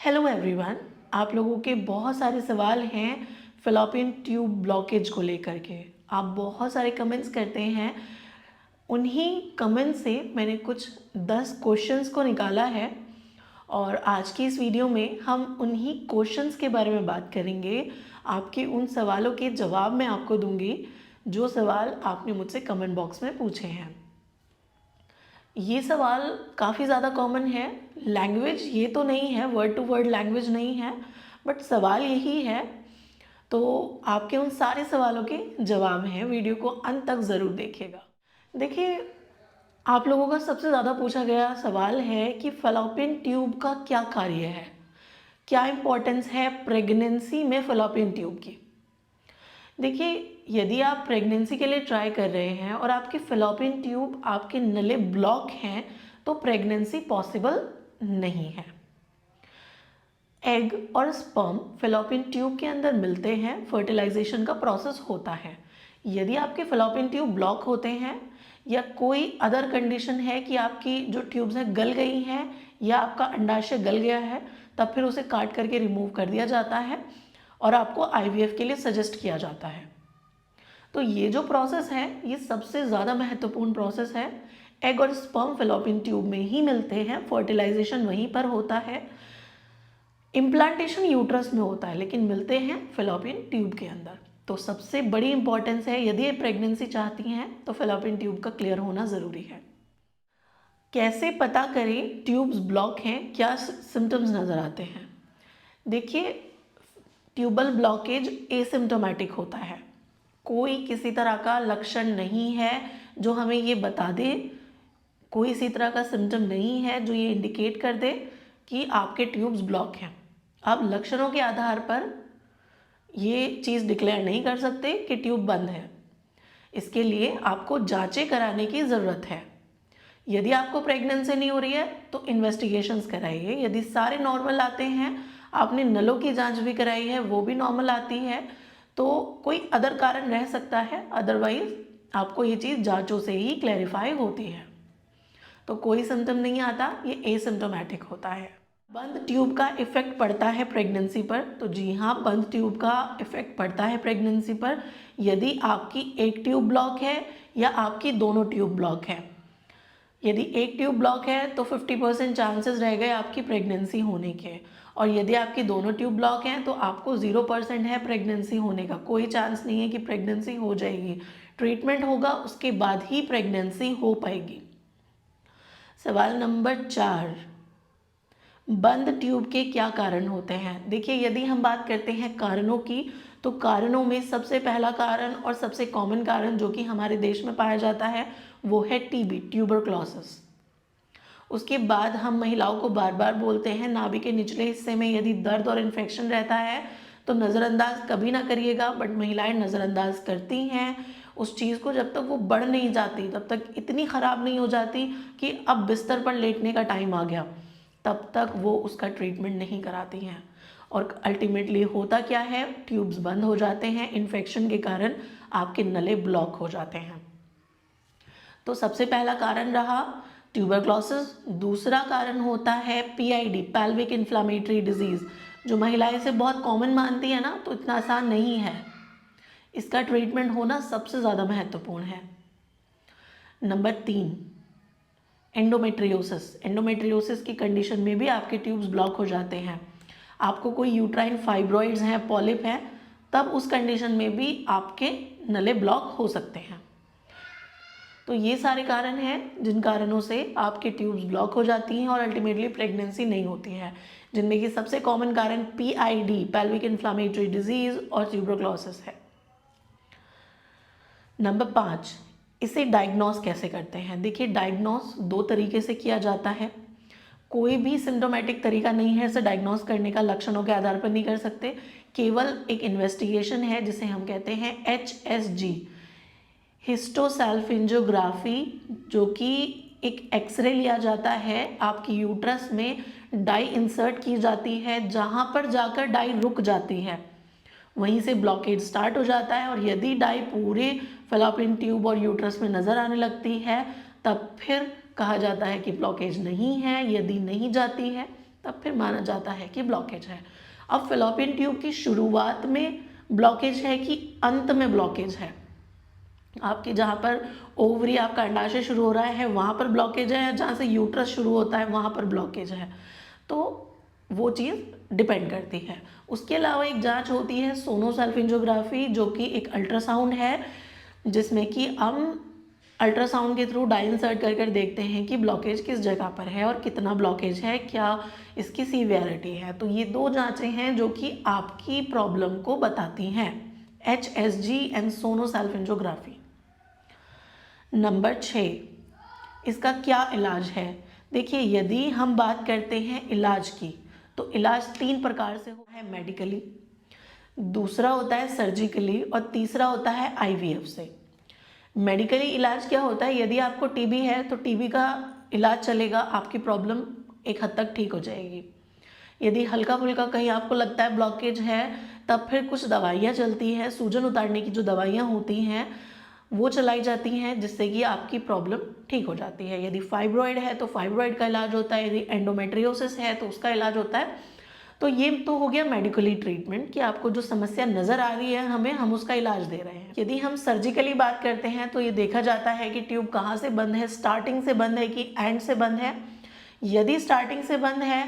Hello everyone. आप लोगों के बहुत सारे सवाल हैं फ़ैलोपियन ट्यूब ब्लॉकेज को लेकर के। आप बहुत सारे कमेंट्स करते हैं। उन्हीं कमेंट से मैंने कुछ 10 क्वेश्चंस को निकाला है और आज की इस वीडियो में हम उन्हीं क्वेश्चंस के बारे में बात करेंगे। आपके उन सवालों के जवाब मैं आपको दूंगी जो सवाल आपने मुझसे कमेंट बॉक्स में पूछे हैं। ये सवाल काफ़ी ज़्यादा कॉमन है। लैंग्वेज ये तो नहीं है, वर्ड टू वर्ड लैंग्वेज नहीं है, बट सवाल यही है। तो आपके उन सारे सवालों के जवाब हैं। वीडियो को अंत तक ज़रूर देखिएगा। देखिए, आप लोगों का सबसे ज़्यादा पूछा गया सवाल है कि फ़ैलोपियन ट्यूब का क्या कार्य है, क्या इम्पोर्टेंस है प्रेगनेंसी में फ़ैलोपियन ट्यूब की। देखिए, यदि आप प्रेगनेंसी के लिए ट्राई कर रहे हैं और आपके फ़ैलोपियन ट्यूब आपके नले ब्लॉक हैं तो प्रेगनेंसी पॉसिबल नहीं है। एग और स्पर्म फ़ैलोपियन ट्यूब के अंदर मिलते हैं, फर्टिलाइजेशन का प्रोसेस होता है। यदि आपके फ़ैलोपियन ट्यूब ब्लॉक होते हैं या कोई अदर कंडीशन है कि आपकी जो ट्यूब्स हैं गल गई हैं या आपका अंडाशय गल गया है, तब फिर उसे काट करके रिमूव कर दिया जाता है और आपको आईवीएफ के लिए सजेस्ट किया जाता है। तो ये जो प्रोसेस है ये सबसे ज़्यादा महत्वपूर्ण प्रोसेस है। एग और स्पर्म फ़ैलोपियन ट्यूब में ही मिलते हैं, फर्टिलाइजेशन वहीं पर होता है। इम्प्लांटेशन यूट्रस में होता है लेकिन मिलते हैं फ़ैलोपियन ट्यूब के अंदर। तो सबसे बड़ी इंपॉर्टेंस है, यदि ये प्रेगनेंसी चाहती हैं तो फ़ैलोपियन ट्यूब का क्लियर होना ज़रूरी है। कैसे पता करें ट्यूब्स ब्लॉक हैं, क्या सिम्टम्स नज़र आते हैं। देखिए, ट्यूबल ब्लॉकेज एसिम्टोमेटिक होता है, कोई किसी तरह का लक्षण नहीं है जो हमें ये बता दे, कोई इसी तरह का सिम्टम नहीं है जो ये इंडिकेट कर दे कि आपके ट्यूब्स ब्लॉक हैं। आप लक्षणों के आधार पर ये चीज़ डिक्लेयर नहीं कर सकते कि ट्यूब बंद है। इसके लिए आपको जांचें कराने की ज़रूरत है। यदि आपको प्रेगनेंसी नहीं हो रही है तो इन्वेस्टिगेशंस कराइए। यदि सारे नॉर्मल आते हैं, आपने नलों की जांच भी कराई है, वो भी नॉर्मल आती है, तो कोई अदर कारण रह सकता है। अदरवाइज आपको ये चीज़ जांचों से ही क्लैरिफाई होती है। तो कोई सिम्टम नहीं आता, ये एसिम्टोमेटिक होता है। बंद ट्यूब का इफेक्ट पड़ता है प्रेगनेंसी पर, तो जी हाँ, बंद ट्यूब का इफेक्ट पड़ता है प्रेगनेंसी पर। यदि आपकी एक ट्यूब ब्लॉक है या आपकी दोनों ट्यूब ब्लॉक है। यदि एक ट्यूब ब्लॉक है तो 50% चांसेस रह गए आपकी प्रेगनेंसी होने के, और यदि आपकी दोनों ट्यूब ब्लॉक हैं तो आपको 0% है प्रेगनेंसी होने का। कोई चांस नहीं है कि प्रेगनेंसी हो जाएगी। ट्रीटमेंट होगा, उसके बाद ही प्रेगनेंसी हो पाएगी। सवाल नंबर 4, बंद ट्यूब के क्या कारण होते हैं। देखिए, यदि हम बात करते हैं कारणों की, तो कारणों में सबसे पहला कारण और सबसे कॉमन कारण जो कि हमारे देश में पाया जाता है वो है टीबी, ट्यूबरक्लोसिस। उसके बाद हम महिलाओं को बार बार बोलते हैं, नाभि के निचले हिस्से में यदि दर्द और इन्फेक्शन रहता है तो नज़रअंदाज कभी ना करिएगा, बट महिलाएं नज़रअंदाज करती हैं उस चीज़ को। जब तक वो बढ़ नहीं जाती, तब तक इतनी ख़राब नहीं हो जाती कि अब बिस्तर पर लेटने का टाइम आ गया, तब तक वो उसका ट्रीटमेंट नहीं कराती हैं। और अल्टीमेटली होता क्या है, ट्यूब्स बंद हो जाते हैं, इन्फेक्शन के कारण आपके नले ब्लॉक हो जाते हैं। तो सबसे पहला कारण रहा ट्यूबरक्लोसिस। दूसरा कारण होता है पीआईडी, पैल्विक इन्फ्लामेटरी डिजीज़, जो महिलाएं से बहुत कॉमन मानती है ना, तो इतना आसान नहीं है। इसका ट्रीटमेंट होना सबसे ज़्यादा महत्वपूर्ण है। Number 3, endometriosis. एंडोमेट्रियोसिस की कंडीशन में भी आपके ट्यूब्स ब्लॉक हो जाते हैं। आपको कोई यूट्राइन फाइब्रॉइड्स हैं, पॉलिप हैं, तब उस कंडीशन में भी आपके नले ब्लॉक हो सकते हैं। तो ये सारे कारण हैं जिन कारणों से आपके ट्यूब्स ब्लॉक हो जाती हैं और अल्टीमेटली प्रेगनेंसी नहीं होती है, जिनमें कि सबसे कॉमन कारण पीआईडी, पैल्विक इन्फ्लामेटरी डिजीज़ और ट्यूबरक्लोसिस है। नंबर 5, इसे डायग्नोस कैसे करते हैं। देखिए, डायग्नोस 2 तरीके से किया जाता है। कोई भी सिम्टोमेटिक तरीका नहीं है इसे डायग्नोस करने का, लक्षणों के आधार पर नहीं कर सकते। केवल एक इन्वेस्टिगेशन है जिसे हम कहते हैं HSG, हिस्टोसैल्फिंजियोग्राफी, जो कि एक एक्सरे लिया जाता है, आपकी यूट्रस में डाई इंसर्ट की जाती है, जहाँ पर जाकर डाई रुक जाती है वहीं से ब्लॉकेज स्टार्ट हो जाता है। और यदि डाई पूरे फ़ैलोपियन ट्यूब और यूट्रस में नज़र आने लगती है तब फिर कहा जाता है कि ब्लॉकेज नहीं है। यदि नहीं जाती है तब फिर माना जाता है कि ब्लॉकेज है। अब फेलोपियन ट्यूब की शुरुआत में ब्लॉकेज है कि अंत में ब्लॉकेज है, आपकी जहाँ पर ओवरी आपका अंडाशय शुरू हो रहा है वहाँ पर ब्लॉकेज है, जहाँ से यूट्रस शुरू होता है वहाँ पर ब्लॉकेज है, तो वो चीज़ डिपेंड करती है। उसके अलावा एक जांच होती है सोनोसल्फिंजियोग्राफी, जो कि एक अल्ट्रासाउंड है, जिसमें कि हम अल्ट्रासाउंड के थ्रू डाई इंसर्ट कर कर देखते हैं कि ब्लॉकेज किस जगह पर है और कितना ब्लॉकेज है, क्या इसकी सीवियरिटी है। तो ये दो जांचें हैं जो कि आपकी प्रॉब्लम को बताती हैं, HSG एंड सोनोसल्फिंजियोग्राफी। नंबर 6, इसका क्या इलाज है। देखिए, यदि हम बात करते हैं इलाज की, तो इलाज 3 प्रकार से होता है, मेडिकली, दूसरा होता है सर्जिकली और तीसरा होता है IVF से। मेडिकली इलाज क्या होता है, यदि आपको टीबी है तो टीबी का इलाज चलेगा, आपकी प्रॉब्लम एक हद तक ठीक हो जाएगी। यदि हल्का फुल्का कहीं आपको लगता है ब्लॉकेज है, तब फिर कुछ दवाइयाँ चलती हैं, सूजन उतारने की जो दवाइयाँ होती हैं वो चलाई जाती हैं, जिससे कि आपकी प्रॉब्लम ठीक हो जाती है। यदि फाइब्रॉइड है तो फाइब्रॉइड का इलाज होता है, यदि एंडोमेट्रियोसिस है तो उसका इलाज होता है। तो ये तो हो गया मेडिकली ट्रीटमेंट कि आपको जो समस्या नज़र आ रही है हमें, हम उसका इलाज दे रहे हैं। यदि हम सर्जिकली बात करते हैं तो ये देखा जाता है कि ट्यूब कहाँ से बंद है, स्टार्टिंग से बंद है कि एंड से बंद है। यदि स्टार्टिंग से बंद है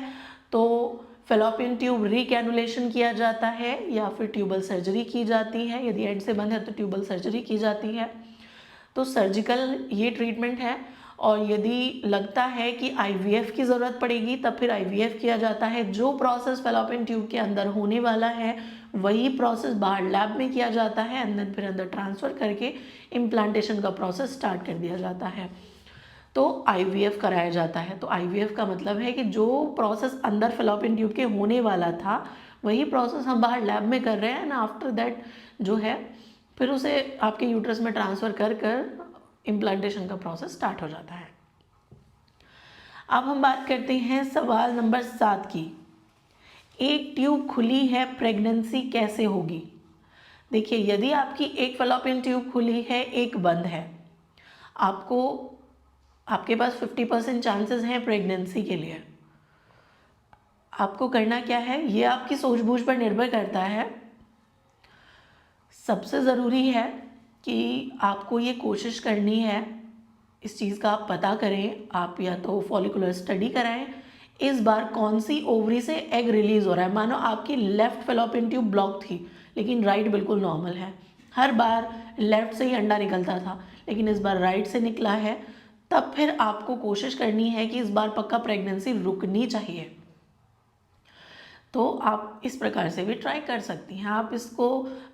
तो फेलोपियन ट्यूब रिकैनुलेशन किया जाता है या फिर ट्यूबल सर्जरी की जाती है। यदि एंड से बंद है तो ट्यूबल सर्जरी की जाती है। तो सर्जिकल ये ट्रीटमेंट है। और यदि लगता है कि IVF की ज़रूरत पड़ेगी तब फिर IVF किया जाता है। जो प्रोसेस फेलोपियन ट्यूब के अंदर होने वाला है वही प्रोसेस बाहर लैब में किया जाता है, एंड देन फिर अंदर ट्रांसफ़र करके इम्प्लांटेशन का प्रोसेस स्टार्ट कर दिया जाता है। तो IVF कराया जाता है। तो IVF का मतलब है कि जो प्रोसेस अंदर फेलोपियन ट्यूब के होने वाला था वही प्रोसेस हम बाहर लैब में कर रहे हैं, एंड आफ्टर दैट जो है फिर उसे आपके यूट्रस में ट्रांसफ़र कर कर इम्प्लांटेशन का प्रोसेस स्टार्ट हो जाता है। अब हम बात करते हैं सवाल नंबर 7 की। एक ट्यूब खुली है, प्रेगनेंसी कैसे होगी। देखिए, यदि आपकी एक फेलोपियन ट्यूब खुली है, एक बंद है, आपके पास 50% चांसेस हैं प्रेगनेंसी के लिए। आपको करना क्या है, ये आपकी सूझबूझ पर निर्भर करता है। सबसे ज़रूरी है कि आपको ये कोशिश करनी है, इस चीज़ का आप पता करें, आप या तो फॉलिकुलर स्टडी कराएं, इस बार कौन सी ओवरी से एग रिलीज़ हो रहा है। मानो आपकी लेफ़्ट फेलोपियन ट्यूब ब्लॉक थी लेकिन राइट बिल्कुल नॉर्मल है, हर बार लेफ़्ट से ही अंडा निकलता था लेकिन इस बार राइट से निकला है, तब फिर आपको कोशिश करनी है कि इस बार पक्का प्रेगनेंसी रुकनी चाहिए। तो आप इस प्रकार से भी ट्राई कर सकती हैं। आप इसको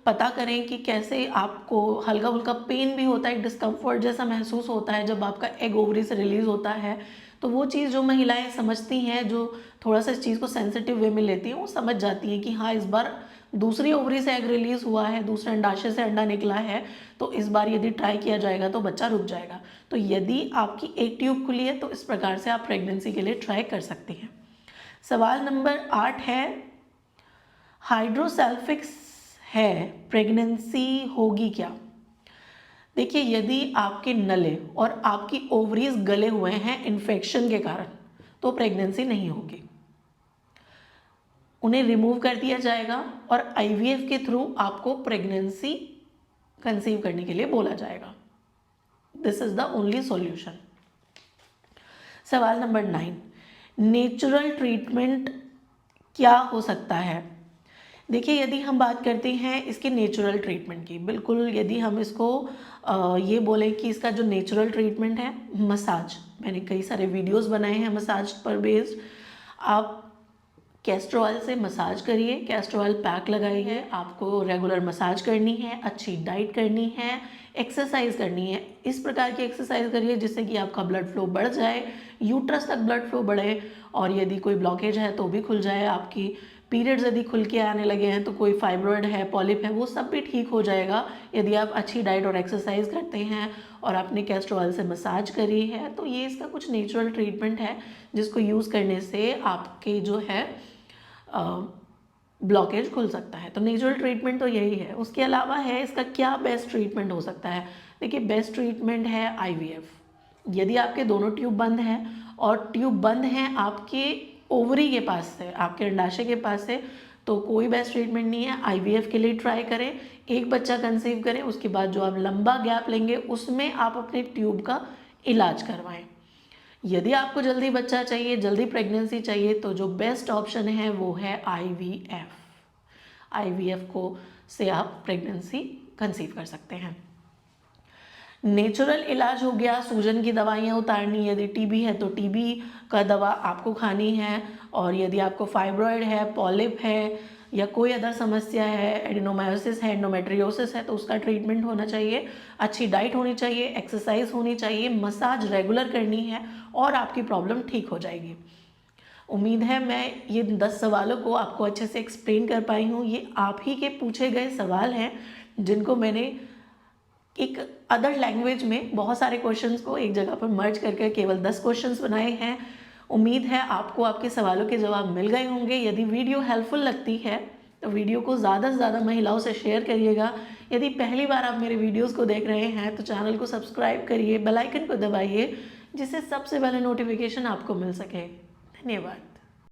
पता करें कि कैसे आपको हल्का फुल्का पेन भी होता है, डिस्कम्फर्ट जैसा महसूस होता है जब आपका एग ओवरी से रिलीज़ होता है। तो वो चीज़ जो महिलाएं समझती हैं, जो थोड़ा सा इस चीज़ को सेंसिटिव वे में लेती हैं, वो समझ जाती हैं कि हाँ, इस बार दूसरी ओवरी से एग रिलीज़ हुआ है, दूसरे अंडाशय से अंडा निकला है, तो इस बार यदि ट्राई किया जाएगा तो बच्चा रुक जाएगा। तो यदि आपकी एक ट्यूब खुली है तो इस प्रकार से आप प्रेगनेंसी के लिए ट्राई कर सकती हैं। सवाल नंबर 8 है, हाइड्रोसेल्फिक्स है, प्रेगनेंसी होगी क्या। देखिए, यदि आपके नले और आपकी ओवरीज गले हुए हैं इन्फेक्शन के कारण तो प्रेगनेंसी नहीं होगी, उन्हें रिमूव कर दिया जाएगा और IVF के थ्रू आपको प्रेगनेंसी कंसीव करने के लिए बोला जाएगा। This is the only solution. सवाल नंबर 9, नेचुरल ट्रीटमेंट क्या हो सकता है। देखिए, यदि हम बात करते हैं इसके नेचुरल ट्रीटमेंट की, बिल्कुल यदि हम इसको ये बोलें कि इसका जो नेचुरल ट्रीटमेंट है, मसाज, मैंने कई सारे वीडियोस बनाए हैं मसाज पर बेस्ड। आप कैस्टर ऑयल से मसाज करिए, कैस्टर ऑयल पैक लगाइए, आपको रेगुलर मसाज करनी है, अच्छी डाइट करनी है, एक्सरसाइज करनी है। इस प्रकार की एक्सरसाइज करिए जिससे कि आपका ब्लड फ्लो बढ़ जाए, यूट्रस तक ब्लड फ्लो बढ़े, और यदि कोई ब्लॉकेज है तो भी खुल जाए, आपकी पीरियड्स यदि खुल के आने लगे हैं तो कोई फाइब्रॉइड है, पॉलिप है, वो सब भी ठीक हो जाएगा यदि आप अच्छी डाइट और एक्सरसाइज करते हैं और आपने कैस्टर ऑयल से मसाज करी है। तो ये इसका कुछ नेचुरल ट्रीटमेंट है जिसको यूज़ करने से आपके जो है ब्लॉकेज खुल सकता है। तो नेचुरल ट्रीटमेंट तो यही है। उसके अलावा है, इसका क्या बेस्ट ट्रीटमेंट हो सकता है। देखिए, बेस्ट ट्रीटमेंट है IVF। यदि आपके दोनों ट्यूब बंद हैं और ट्यूब बंद हैं आपके ओवरी के पास से, आपके अंडाशय के पास से, तो कोई बेस्ट ट्रीटमेंट नहीं है। आईवीएफ के लिए ट्राई करें, एक बच्चा कंसीव करें, उसके बाद जो आप लंबा गैप लेंगे उसमें आप अपने ट्यूब का इलाज करवाएं। यदि आपको जल्दी बच्चा चाहिए, जल्दी प्रेगनेंसी चाहिए, तो जो बेस्ट ऑप्शन है वो है आईवीएफ। आईवीएफ को से आप प्रेगनेंसी कंसीव कर सकते हैं। नेचुरल इलाज हो गया, सूजन की दवाइयाँ उतारनी, यदि टीबी है तो टीबी का दवा आपको खानी है, और यदि आपको फाइब्रॉयड है, पॉलिप है, या कोई अदर समस्या है, एडिनोमायोसिस है, एंडोमेट्रियोसिस है, तो उसका ट्रीटमेंट होना चाहिए। अच्छी डाइट होनी चाहिए, एक्सरसाइज होनी चाहिए, मसाज रेगुलर करनी है, और आपकी प्रॉब्लम ठीक हो जाएगी। उम्मीद है मैं ये 10 सवालों को आपको अच्छे से एक्सप्लेन कर पाई हूँ। ये आप ही के पूछे गए सवाल हैं जिनको मैंने एक अदर लैंग्वेज में बहुत सारे क्वेश्चंस को एक जगह पर मर्ज करके केवल 10 क्वेश्चंस बनाए हैं। उम्मीद है आपको आपके सवालों के जवाब मिल गए होंगे। यदि वीडियो हेल्पफुल लगती है तो वीडियो को ज़्यादा से ज़्यादा महिलाओं से शेयर करिएगा। यदि पहली बार आप मेरे वीडियोस को देख रहे हैं तो चैनल को सब्सक्राइब करिए, बेल आइकन को दबाइए, जिससे सबसे पहले नोटिफिकेशन आपको मिल सके। धन्यवाद।